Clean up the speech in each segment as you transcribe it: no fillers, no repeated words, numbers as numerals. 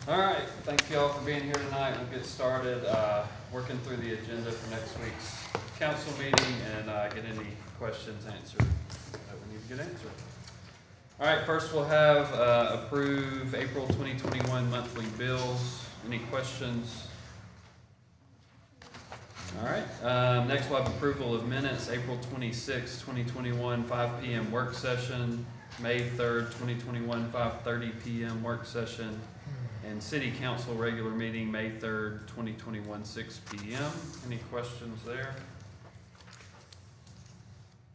All right, thank you all for being here tonight. We'll get started working through the agenda for next week's council meeting and get any questions answered that we need to get answered. All right, first we'll have approve April 2021 monthly bills. Any questions? All right, next we'll have approval of minutes, April 26, 2021, 5 p.m. work session, May 3rd, 2021, 5:30 p.m. work session, and City Council regular meeting, May 3rd, 2021, 6 p.m. Any questions there?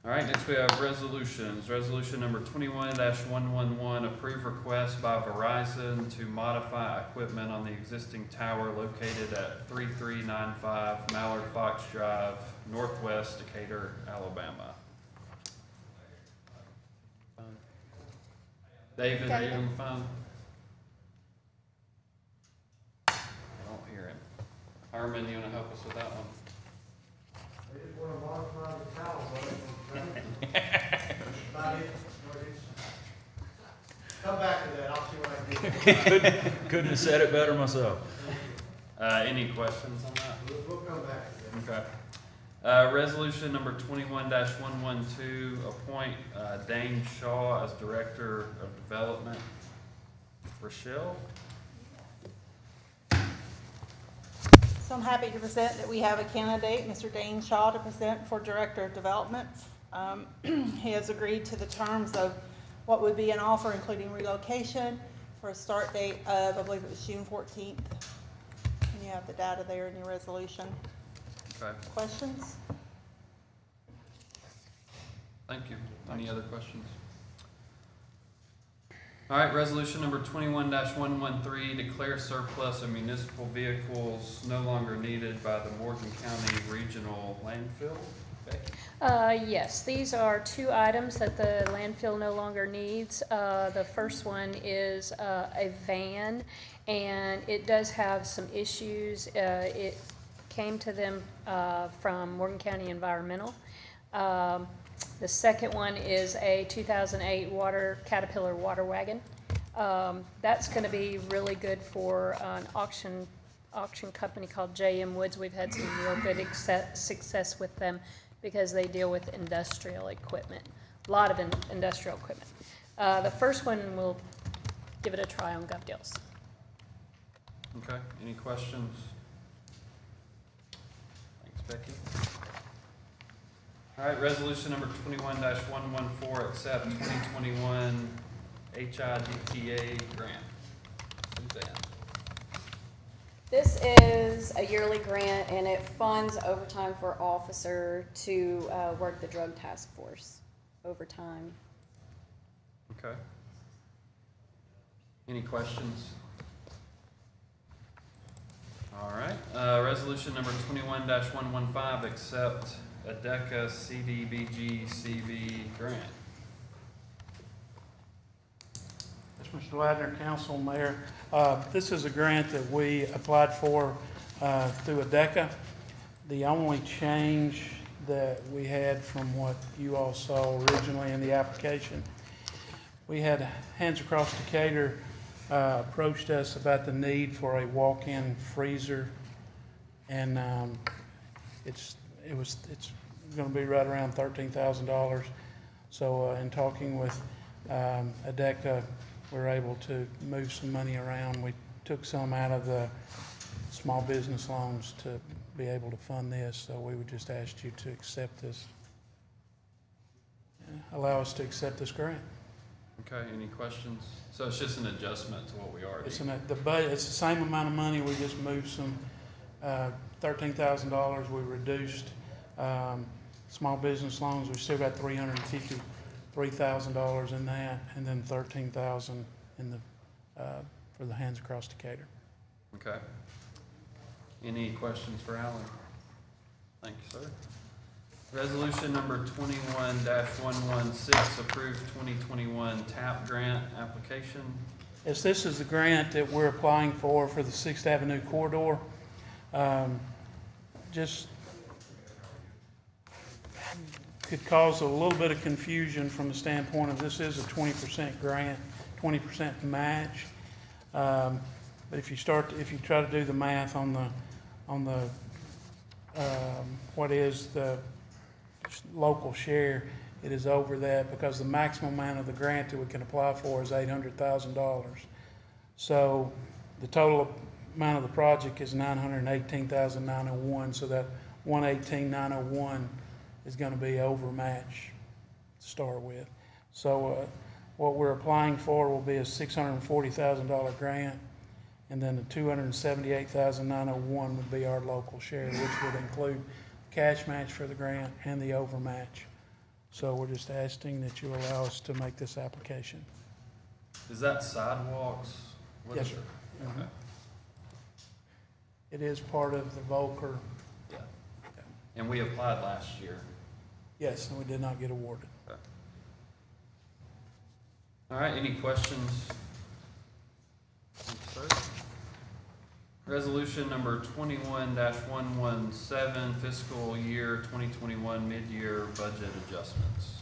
All right, next we have resolutions. Resolution number 21-111, approve request by Verizon to modify equipment on the existing tower located at 3395 Mallard Fox Drive, Northwest Decatur, Alabama. David, are you on the phone? I don't hear him. Herman, you want to help us with that one? I just want to modify the towel, about it. Come back to that, I'll see what I can do. Couldn't have said it better myself. Any questions on that? We'll come back to that. Okay. Resolution number 21-112, appoint Dane Shaw as Director of Development. Rochelle? So I'm happy to present that we have a candidate, Mr. Dane Shaw, to present for Director of Development. He has agreed to the terms of what would be an offer, including relocation, for a start date of, I believe it was June 14th. And you have the data there in your resolution. Okay, Questions? thank you. Any other questions? All right, resolution number 21-113, declare surplus of municipal vehicles no longer needed by the Morgan County Regional Landfill. Becky? Yes, these are two items that the landfill no longer needs. The first one is a van, and it does have some issues. It came to them from Morgan County Environmental. The second one is a 2008 Caterpillar water wagon. That's going to be really good for an auction company called J.M. Woods. We've had some real good success with them because they deal with industrial equipment, a lot of industrial equipment. The first one, we'll give it a try on GovDeals. Okay, any questions? Thanks, Becky. All right, resolution number 21-114, accept 2021 HIDTA grant. Suzanne. This is a yearly grant, and it funds overtime for officer to work the drug task force overtime. Okay. Any questions? All right, resolution number 21-115, accept ADECA CDBG CV grant. Yes, Mr. Ladner, Council, Mayor. This is a grant that we applied for through ADECA. The only change that we had from what you all saw originally in the application, we had Hands Across Decatur approached us about the need for a walk-in freezer, and it's going to be right around $13,000. So in talking with ADECA, we're able to move some money around. We took some out of the small business loans to be able to fund this, so we would just ask you to accept this, allow us to accept this grant. Okay, any questions? So it's just an adjustment to what we already. It's the same amount of money. We just moved some $13,000. We reduced small business loans. We still got $353,000 in that, and then $13,000 in the for the Hands Across Decatur. Okay. Any questions for Alan? Thank you, sir. Resolution number 21-116, approved 2021 TAP grant application. Yes, this is the grant that we're applying for the 6th Avenue corridor. Just could cause a little bit of confusion from the standpoint of this is a 20% grant, 20% match. But if you try to do the math on the, what is the local share, it is over that because the maximum amount of the grant that we can apply for is $800,000. So the total amount of the project is $918,901, so that $118,901 is gonna be overmatch to start with. So, what we're applying for will be a $640,000 grant, and then the $278,901 would be our local share, which would include cash match for the grant and the overmatch. So we're just asking that you allow us to make this application. Is that sidewalks? What Yes, is sir. it? Mhm. Okay. It is part of the Volker, Yeah. And we applied last year. yes, and we did not get awarded. All right, any questions? Thank you, sir. Resolution number 21-117, fiscal year 2021 mid-year budget adjustments.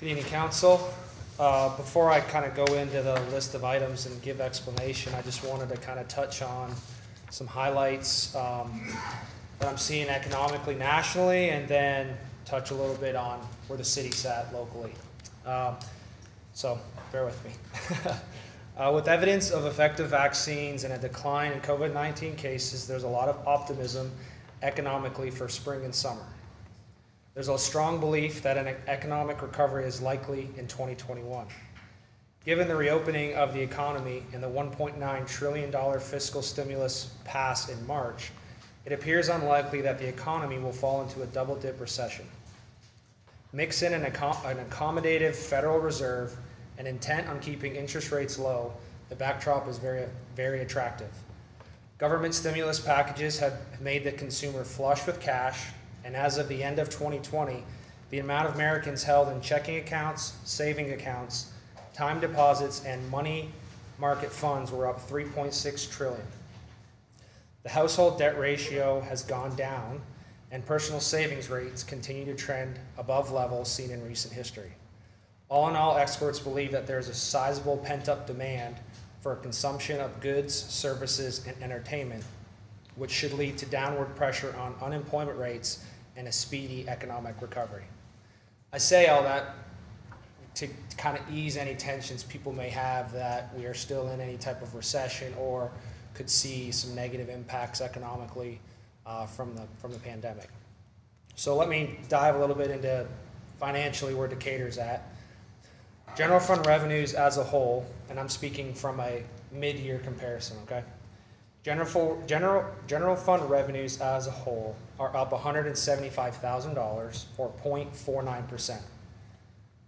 Good evening, council. Before I kind of go into the list of items and give explanation, I just wanted to kind of touch on some highlights that I'm seeing economically nationally, and then touch a little bit on where the city's at locally. So bear with me. With evidence of effective vaccines and a decline in COVID-19 cases, there's a lot of optimism economically for spring and summer. There's a strong belief that an economic recovery is likely in 2021. Given the reopening of the economy and the $1.9 trillion fiscal stimulus passed in March, it appears unlikely that the economy will fall into a double-dip recession. Mix in an accommodative Federal Reserve and intent on keeping interest rates low, the backdrop is very, very attractive. Government stimulus packages have made the consumer flush with cash, and as of the end of 2020, the amount of Americans held in checking accounts, saving accounts, time deposits, and money market funds were up 3.6 trillion. The household debt ratio has gone down, and personal savings rates continue to trend above levels seen in recent history. All in all, experts believe that there is a sizable pent-up demand for consumption of goods, services, and entertainment, which should lead to downward pressure on unemployment rates and a speedy economic recovery. I say all that to kind of ease any tensions people may have that we are still in any type of recession or could see some negative impacts economically from the pandemic. So let me dive a little bit into financially where Decatur's at. General fund revenues as a whole, and I'm speaking from a mid-year comparison, okay? General fund revenues as a whole are up $175,000 or 0.49%.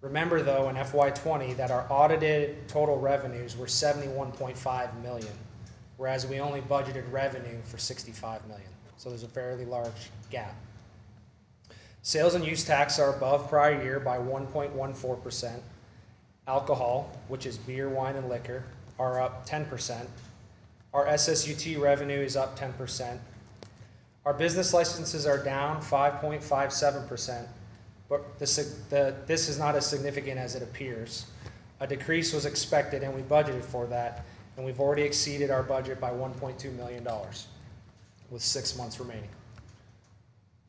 Remember though in FY20 that our audited total revenues were $71.5 million, whereas we only budgeted revenue for $65 million. So there's a fairly large gap. Sales and use tax are above prior year by 1.14%. Alcohol, which is beer, wine, and liquor, are up 10%. Our SSUT revenue is up 10%. Our business licenses are down 5.57%, but this is not as significant as it appears. A decrease was expected and we budgeted for that, and we've already exceeded our budget by $1.2 million with 6 months remaining.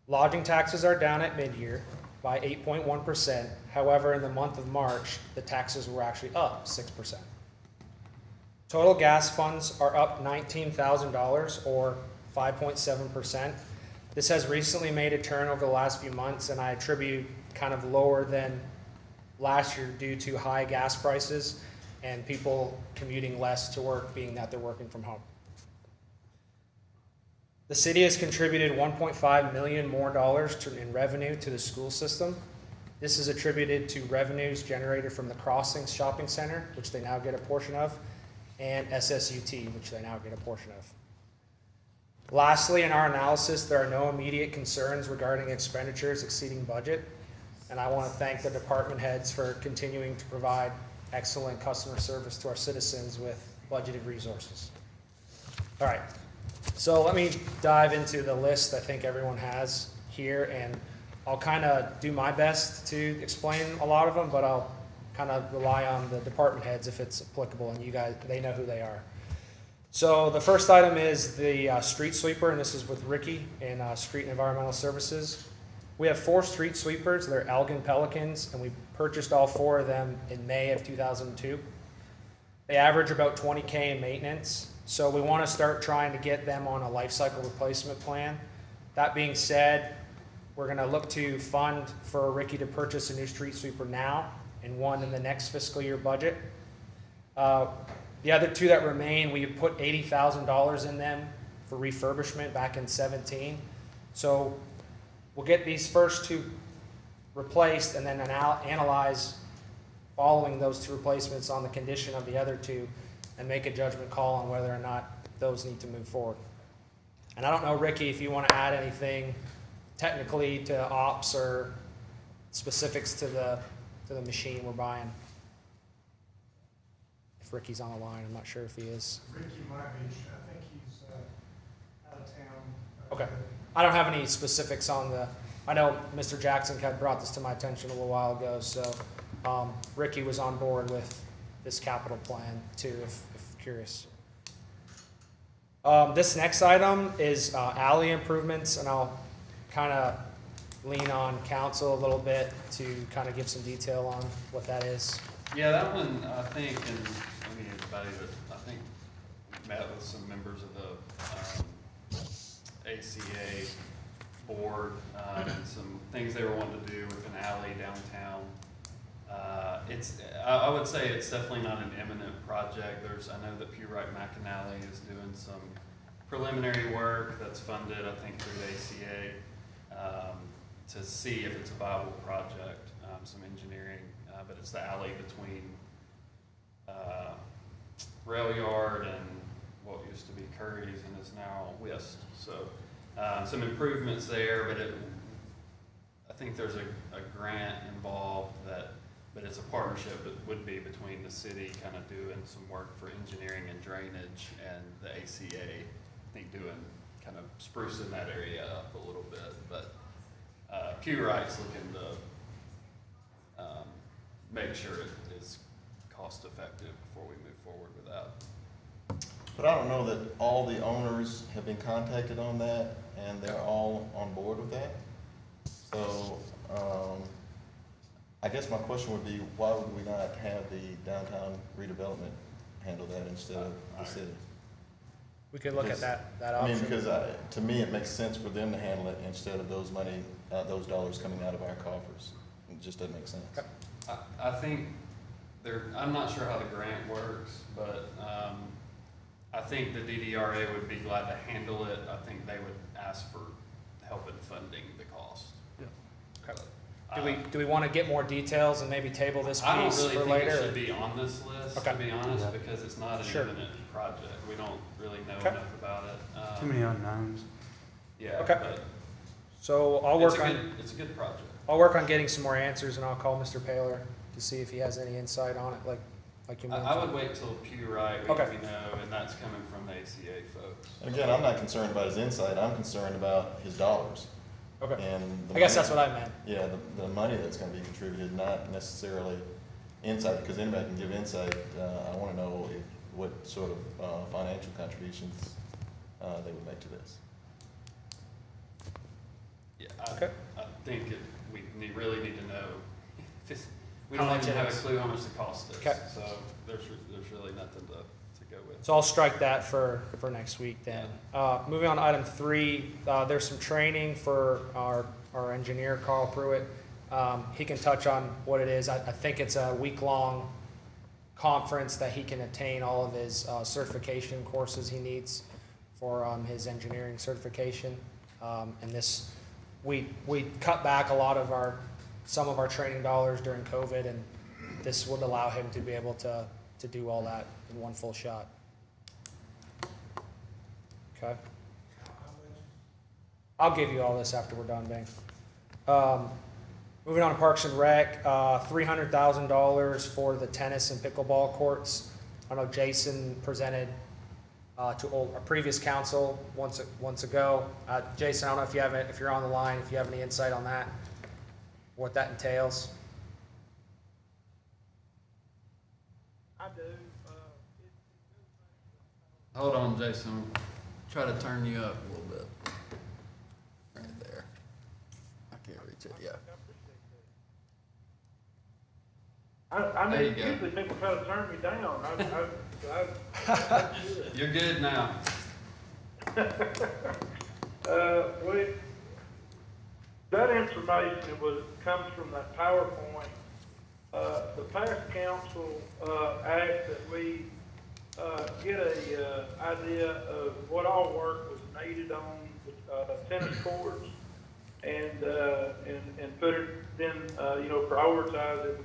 Lodging taxes are down at mid-year by 8.1%. However, in the month of March, the taxes were actually up 6%. Total gas funds are up $19,000 or 5.7%. This has recently made a turn over the last few months, and I attribute kind of lower than last year due to high gas prices and people commuting less to work, being that they're working from home. The city has contributed $1.5 million more in revenue to the school system. This is attributed to revenues generated from the Crossings Shopping Center, which they now get a portion of, and SSUT, which they now get a portion of. Lastly, in our analysis, there are no immediate concerns regarding expenditures exceeding budget, and I want to thank the department heads for continuing to provide excellent customer service to our citizens with budgeted resources. All right. So let me dive into the list I think everyone has here, and I'll kind of do my best to explain a lot of them, but I'll kind of rely on the department heads if it's applicable, and you guys, they know who they are. So the first item is the street sweeper, and this is with Ricky in Street and Environmental Services. We have 4 street sweepers. They're Elgin Pelicans, and we purchased all 4 of them in May of 2002. They average about $20K in maintenance, so we want to start trying to get them on a life cycle replacement plan. That being said, we're going to look to fund for Ricky to purchase a new street sweeper now and one in the next fiscal year budget. The other 2 that remain, we put $80,000 in them for refurbishment back in 17. So we'll get these first 2 replaced and then analyze following those 2 replacements on the condition of the other 2 and make a judgment call on whether or not those need to move forward. And I don't know, Ricky, if you want to add anything technically to ops or specifics to the machine we're buying. If Ricky's on the line, I'm not sure if he is. Ricky might be, I think he's out of town. Okay. I don't have any specifics on I know Mr. Jackson kind of brought this to my attention a little while ago, so Ricky was on board with this capital plan too, if curious. This next item is alley improvements, and I'll kind of lean on council a little bit to kind of give some detail on what that is. Yeah, that one, I think, and I mean, anybody, but I think met with some members of the ACA board, and some things they were wanting to do with an alley downtown. I would say it's definitely not an imminent project. I know that Pewright McAnally is doing some preliminary work that's funded, I think, through the ACA, to see if it's a viable project, some engineering, but it's the alley between Rail Yard and what used to be Curry's and is now West. So some improvements there, but I think there's a grant involved but it's a partnership that would be between the city kind of doing some work for engineering and drainage and the ACA, I think doing kind of sprucing that area up a little bit. But Pewright's looking to make sure it is cost effective before we move forward with that. But I don't know that all the owners have been contacted on that, and they're all on board with that. So, I guess my question would be, why would we not have the downtown redevelopment handle that instead of the city? We could look at Because, that I mean, option. because to me, it makes sense for them to handle it instead of those dollars coming out of our coffers. It just doesn't make sense. Okay. I think I'm not sure how the grant works, but I think the DDRA would be glad to handle it. I think they would ask for help in funding the cost. Okay. But, Do we want to get more details and maybe table this I don't piece really for think it later? should be on this list, Okay. to be honest, Yeah. because it's not an Sure. imminent project. We don't really know Okay. enough about it. Too many unknowns. Yeah, Okay. but So it's a good project. I'll work on getting some more answers, and I'll call Mr. Paler to see if he has any insight on it, like you mentioned. I would wait till Pewright, Okay. we know, and that's coming from the ACA folks. And again, I'm not concerned about his insight, I'm concerned about his dollars. Okay. And the I guess money- that's what I meant. Yeah, the money that's gonna be contributed, not necessarily insight, because anybody can give insight. I wanna know what sort of financial contributions they would make to this. Yeah, Okay. I think really need to know. We How don't much even it have is. a clue how much the cost is. Okay. So there's really nothing to go with. So I'll strike that for next week then. Moving on to item 3, there's some training for our engineer, Carl Pruitt. He can touch on what it is. I think it's a week-long conference that he can attain all of his certification courses he needs for his engineering certification. And this, we cut back some of our training dollars during COVID, and this would allow him to be able to do all that in one full shot. Okay. I'll give you all this after we're done, Bing. Moving on to Parks and Rec, $300,000 for the tennis and pickleball courts. I know Jason presented to our previous council once ago. Jason, I don't know if you're on the line, if you have any insight on that, what that entails. I do. Hold on, Jason. Try to turn you up a little bit. Right there. I can't reach it, yeah. I There you mean, go. usually people try to turn me down. You're good now. We, that information comes from that PowerPoint. The past council, asked that we, get a, idea of what all work was needed on, tennis courts and put it then, prioritize it.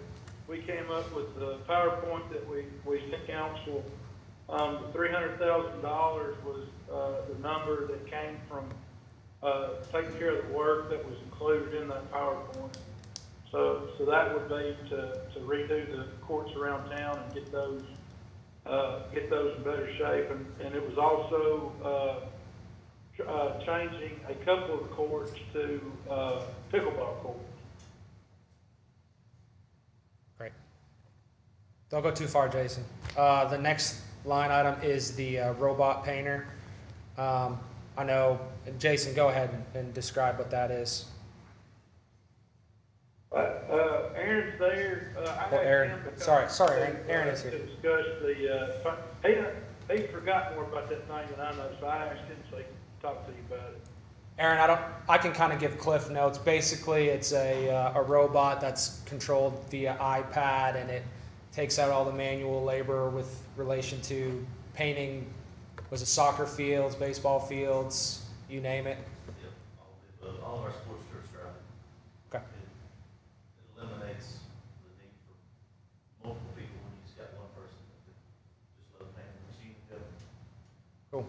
We came up with the PowerPoint that we sent council. $300,000 was, the number that came from, taking care of the work that was included in that PowerPoint. So that would be to redo the courts around town and get those in better shape. And it was also, changing a couple of the courts to, pickleball courts. Great. Don't go too far, Jason. The next line item is the robot painter. I know, Jason, go ahead and describe what that is. Aaron's there. I Well, asked Aaron, him to sorry, come Aaron is here. to discuss the, he forgot more about that thing than I know, so I asked him so he could talk to you about it. Aaron, I can kind of give cliff notes. Basically, it's a robot that's controlled via iPad, and it takes out all the manual labor with relation to painting, was it soccer fields, baseball fields, you name it? Yep, all of our sports are Stripe. Okay. It eliminates the need for multiple people when you just got one person that could just let them paint the machine and go. Cool.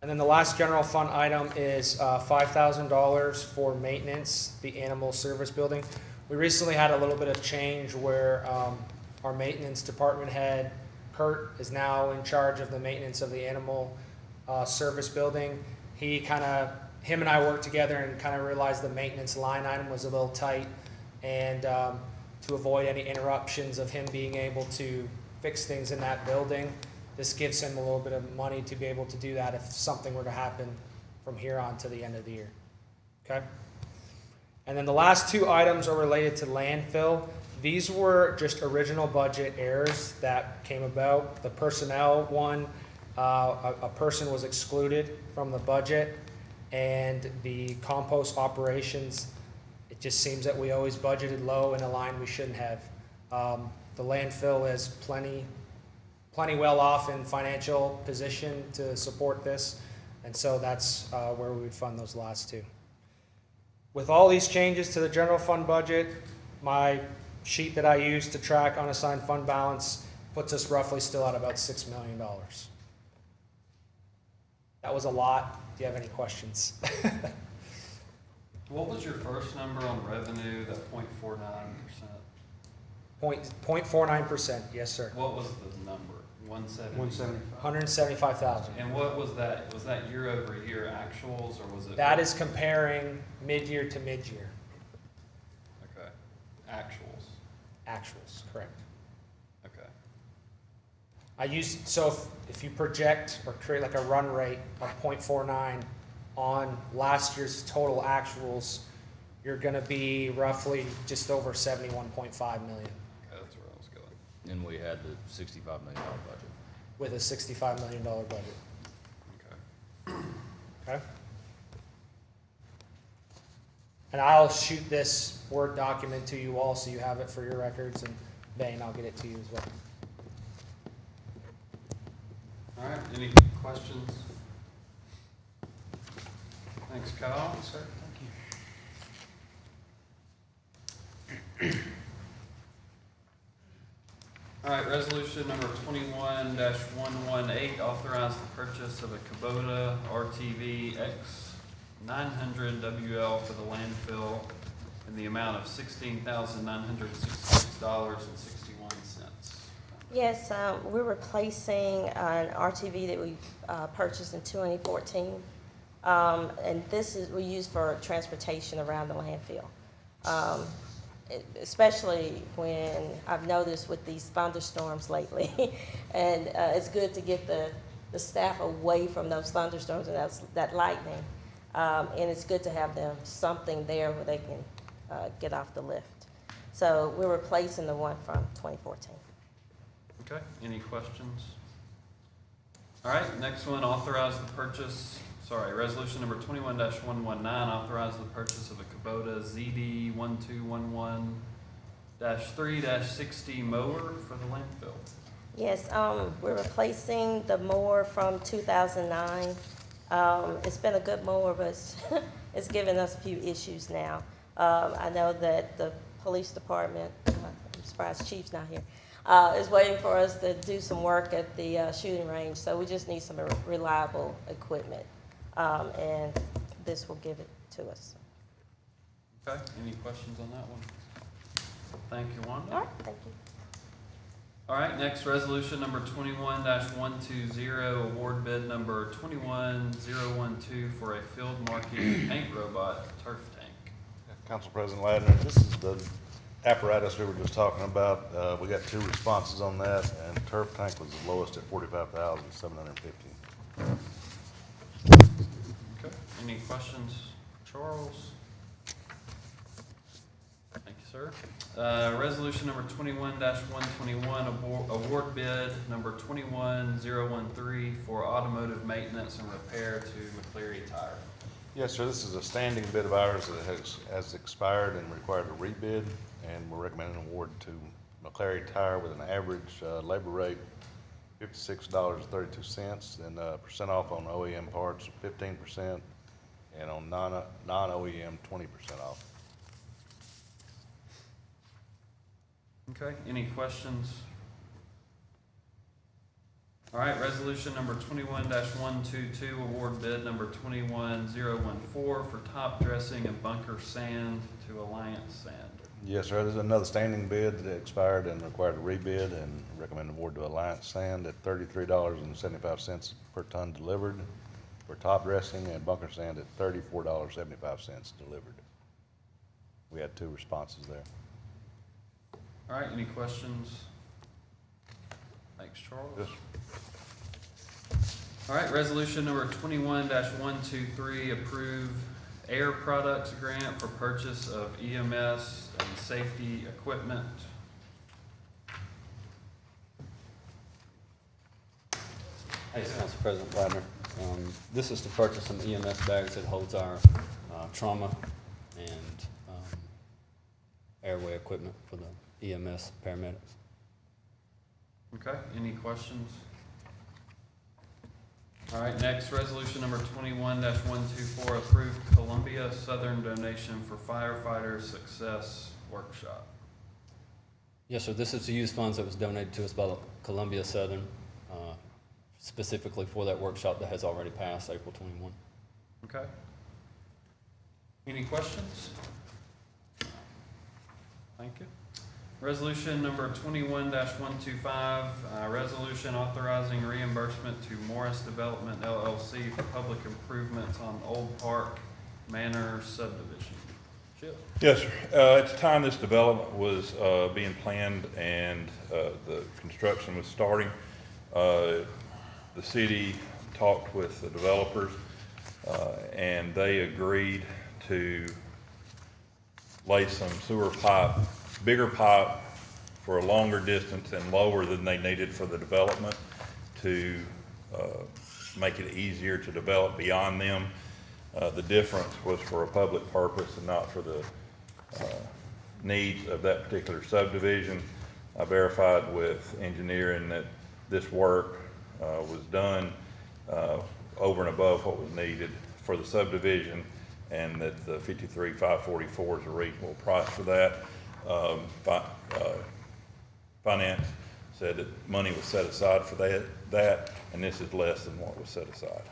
And then the last general fund item is $5,000 for maintenance, the animal service building. We recently had a little bit of change where our maintenance department head, Kurt, is now in charge of the maintenance of the animal service building. Him and I worked together and kind of realized the maintenance line item was a little tight, and to avoid any interruptions of him being able to fix things in that building, this gives him a little bit of money to be able to do that if something were to happen from here on to the end of the year. Okay? And then the last two items are related to landfill. These were just original budget errors that came about. The personnel one, a person was excluded from the budget, and the compost operations, it just seems that we always budgeted low in a line we shouldn't have. The landfill is plenty well off in financial position to support this, and so that's where we would fund those last two. With all these changes to the general fund budget, my sheet that I use to track unassigned fund balance puts us roughly still at about $6 million. That was a lot. Do you have any questions? What was your first number on revenue, that 0.49%? 0.49%, yes, sir. What was the number? 170? 175,000. And what was that? Was that year over year actuals, or was it? That is comparing mid-year to mid-year. Okay. Actuals. Actuals, correct. Okay. So if you project or create like a run rate of 0.49 on last year's total actuals, you're gonna be roughly just over 71.5 million Okay, that's where I was going. And we had the $65 million budget. with a $65 million budget. Okay. Okay? And I'll shoot this Word document to you all so you have it for your records, and Bane, I'll get it to you as well. All right, any questions? Thanks, Kyle. Sir, thank you. All right, resolution number 21-118, authorize the purchase of a Kubota RTV X900 WL for the landfill in the amount of $16,966.61. Yes, we're replacing an RTV that we purchased in 2014. And this is, we use for transportation around the landfill. especially when I've noticed with these thunderstorms lately. And it's good to get the staff away from those thunderstorms and that lightning. And it's good to have them something there where they can get off the lift. So we're replacing the one from 2014. Okay, any questions? All right, next one, authorize the purchase, resolution number 21-119, authorize the purchase of a Kubota ZD 1211-3-60 mower for the landfill. Yes, we're replacing the mower from 2009. It's been a good mower, but it's given us a few issues now. I know that the police department, I'm surprised Chief's not here, is waiting for us to do some work at the shooting range. So we just need some reliable equipment, and this will give it to us. Okay, any questions on that one? Thank you, Wanda. All right, thank you. All right, next, resolution number 21-120, award bid number 21012 for a field marking paint robot turf tank. Council President Ladner, this is the apparatus we were just talking about. We got 2 responses on that, and turf tank was the lowest at $45,750. Okay, any questions, Charles? Thank you, sir. Resolution number 21-121, award bid number 21013 for automotive maintenance and repair to McCleary Tire. Yes, sir, this is a standing bid of ours that has expired and required a rebid, and we're recommending an award to McCleary Tire with an average labor rate $56.32, and percent off on OEM parts 15%, and on non-OEM 20% off. Okay, any questions? All right, resolution number 21-122, award bid number 21014 for top dressing and bunker sand to Alliance Sand. Yes, sir, there's another standing bid that expired and required a rebid, and recommend award to Alliance Sand at $33.75 per ton delivered for top dressing, and bunker sand at $34.75 delivered. We had 2 responses there. All right, any questions? Thanks, Charles. Yes. All right, resolution number 21-123, approve Air Products grant for purchase of EMS and safety equipment. Hey, Council President Ladner. This is to purchase some EMS bags that holds our trauma and airway equipment for the EMS paramedics. Okay, any questions? All right, next, resolution number 21-124, approve Columbia Southern donation for firefighter success workshop. Yes, sir. This is to use funds that was donated to us by Columbia Southern, specifically for that workshop that has already passed April 21. Okay. Any questions? Thank you. Resolution number 21-125, resolution authorizing reimbursement to Morris Development LLC for public improvements on Old Park Manor subdivision. Chip. Yes, sir. At the time this development was being planned and the construction was starting, the city talked with the developers and they agreed to lay some sewer pipe, bigger pipe for a longer distance and lower than they needed for the development to make it easier to develop beyond them. The difference was for a public purpose and not for the needs of that particular subdivision. I verified with engineering that this work was done over and above what was needed for the subdivision, and that the $53,544 is a reasonable price for that. Finance said that money was set aside for that, and this is less than what was set aside.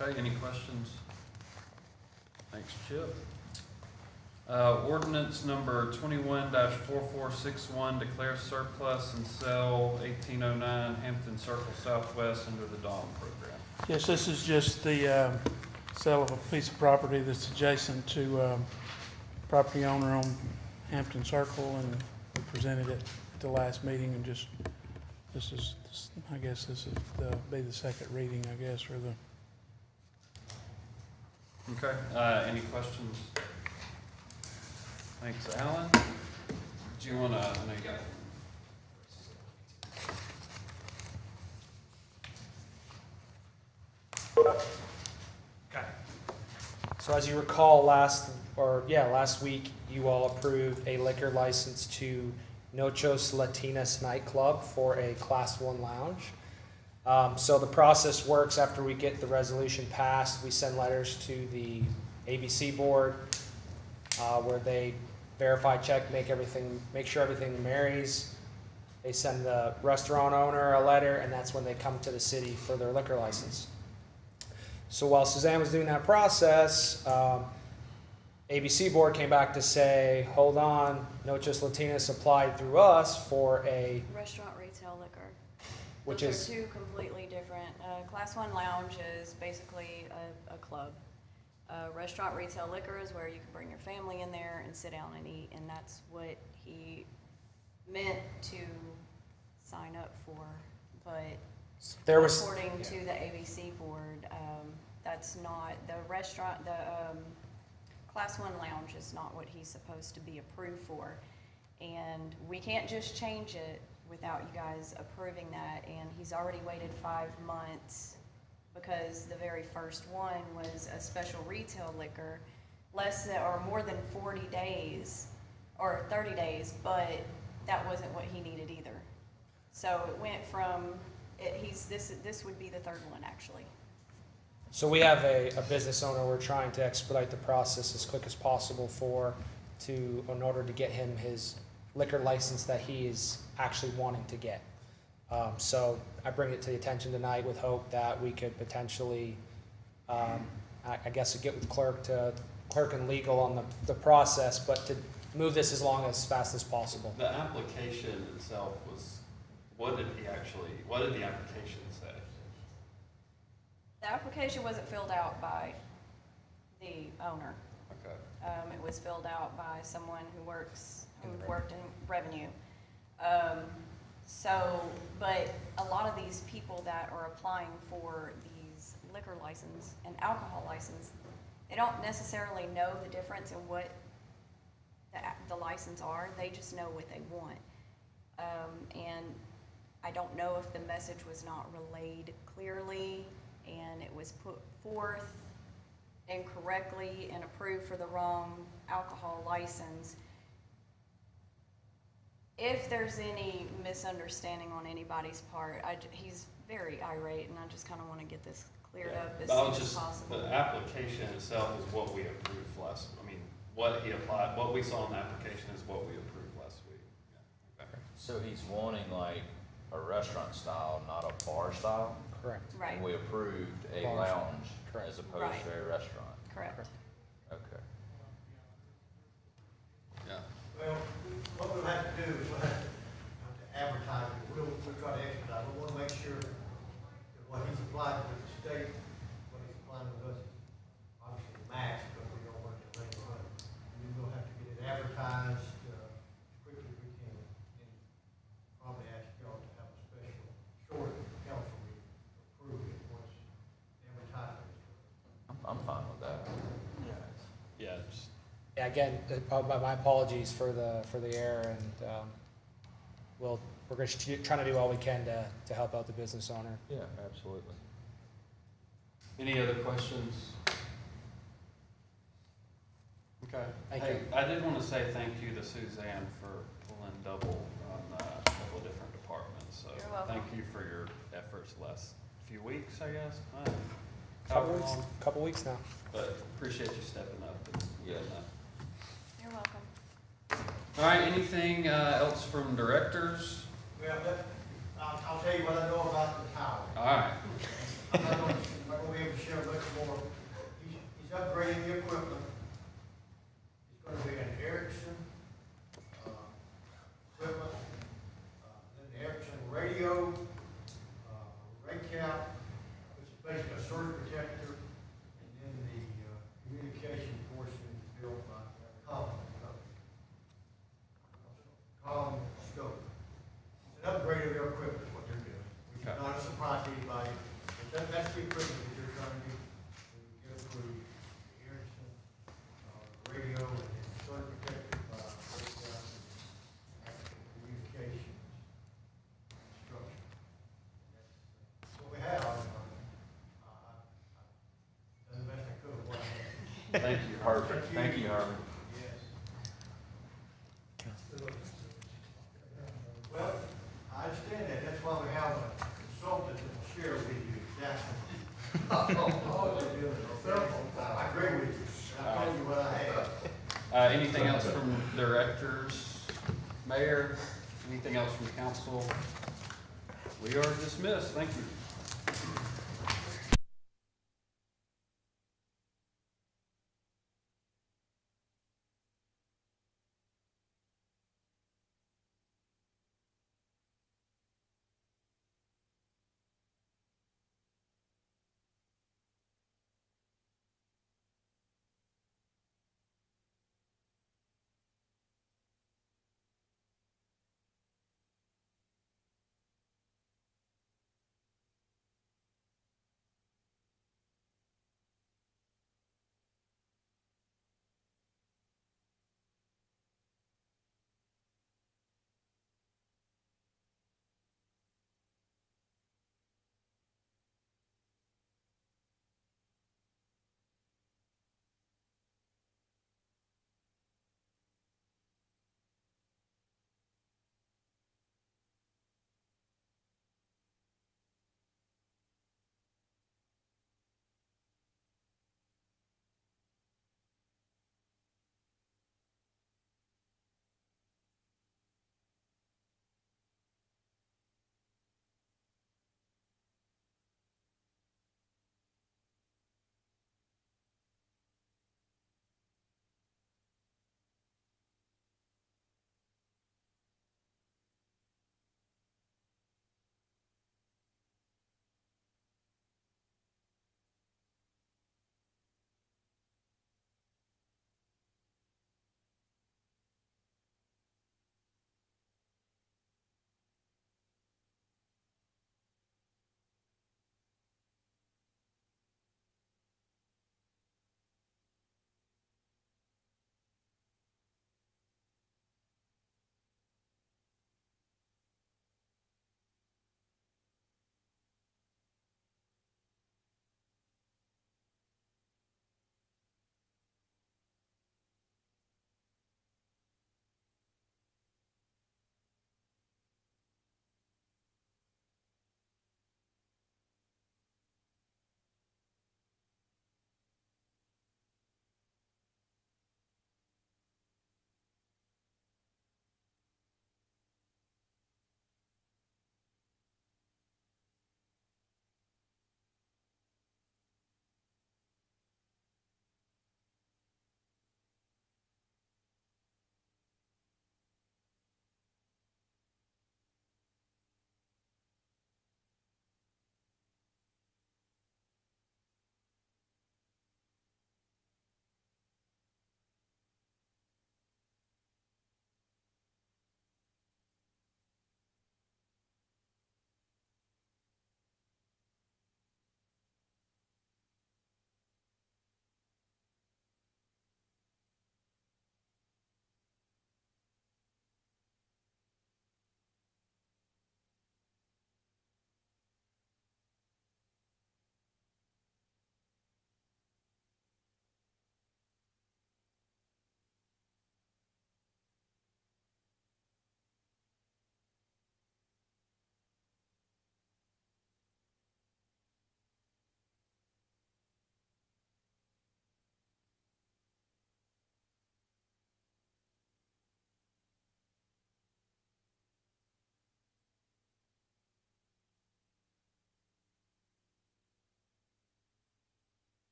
Okay, any questions? Thanks, Chip. Ordinance number 21-4461, declare surplus and sell 1809 Hampton Circle Southwest under the DAWN program. Yes, this is just the sale of a piece of property that's adjacent to property owner on Hampton Circle, and we presented it at the last meeting, and just, I guess this is be the second reading, I guess, or the. Okay, any questions? Thanks, Alan. Do you wanna, I know you got. Okay. So as you recall, last week, you all approved a liquor license to Nochos Latinas nightclub for a Class 1 lounge. So the process works: after we get the resolution passed, we send letters to the ABC board, where they verify, check, make sure everything marries. They send the restaurant owner a letter, and that's when they come to the city for their liquor license. So while Suzanne was doing that process, ABC board came back to say, hold on, Nochos Latinas applied through us for a, Restaurant, retail, liquor. which Those is, are two completely different. Class 1 lounge is basically a club. Restaurant, retail, liquor is where you can bring your family in there and sit down and eat, and that's what he meant to sign up for. But there was, according to the ABC board, that's not, the restaurant, the Class 1 lounge is not what he's supposed to be approved for. And we can't just change it without you guys approving that, and he's already waited 5 months because the very first one was a special retail liquor, less than or more than 40 days or 30 days, but that wasn't what he needed either. So it went from, this would be the third one actually. so we have a business owner we're trying to expedite the process as quick as possible in order to get him his liquor license that he is actually wanting to get. So I bring it to the attention tonight with hope that we could potentially, I guess, get with clerk and legal on the process, but to move this as fast as possible. The application itself was, what did the application say? The application wasn't filled out by the owner. Okay. It was filled out by someone who worked in revenue. But a lot of these people that are applying for these liquor license and alcohol license, they don't necessarily know the difference in what the license are. They just know what they want. And I don't know if the message was not relayed clearly and it was put forth incorrectly and approved for the wrong alcohol license. If there's any misunderstanding on anybody's part, he's very irate, and I just kind of want to get this cleared up as soon as possible. The application itself is what we approved what he applied, what we saw in the application is what we approved last week. Yeah. Okay. So he's wanting like a restaurant style, not a bar style? Correct. Right. And we approved a Bar style. lounge Correct. as opposed Right. to a restaurant? Correct. Okay. Yeah. Well, what we'll have to do is we'll have to advertise it. We'll try to expedite. We want to make sure that what he's applied with the state, what he's applying with us, is obviously the max, but we don't want it to make money. We'll have to get it advertised as quickly as we can, and probably ask y'all to have a special short council meeting to approve it once the advertisement is done. I'm fine with that. Yeah, just, Yeah, again, my apologies for the error, and we're going to trying to do all we can to help out the business owner. Yeah, absolutely. any other questions? Okay. Thank Hey, you. I did want to say thank you to Suzanne for pulling double on a couple of different departments. So You're welcome. thank you for your efforts the last few weeks, I guess. Couple weeks now. But appreciate you stepping up and getting that. You're welcome. All right, anything else from directors? Well, I'll tell you what I know about the tower. All right. I'm not gonna be able to share much more. He's upgrading the equipment. It's gonna be an Ericsson, equipment, then the Ericsson radio, ray cap, which is basically a surge protector, and then the communication portion is built by Collins. Thank you. Perfect, thank you, Harvey. Well, I understand that, that's why we have a consultant that will share with you exactly. I agree with you, I told you what I had. Anything else from directors, mayor, anything else from council? We are dismissed, thank you.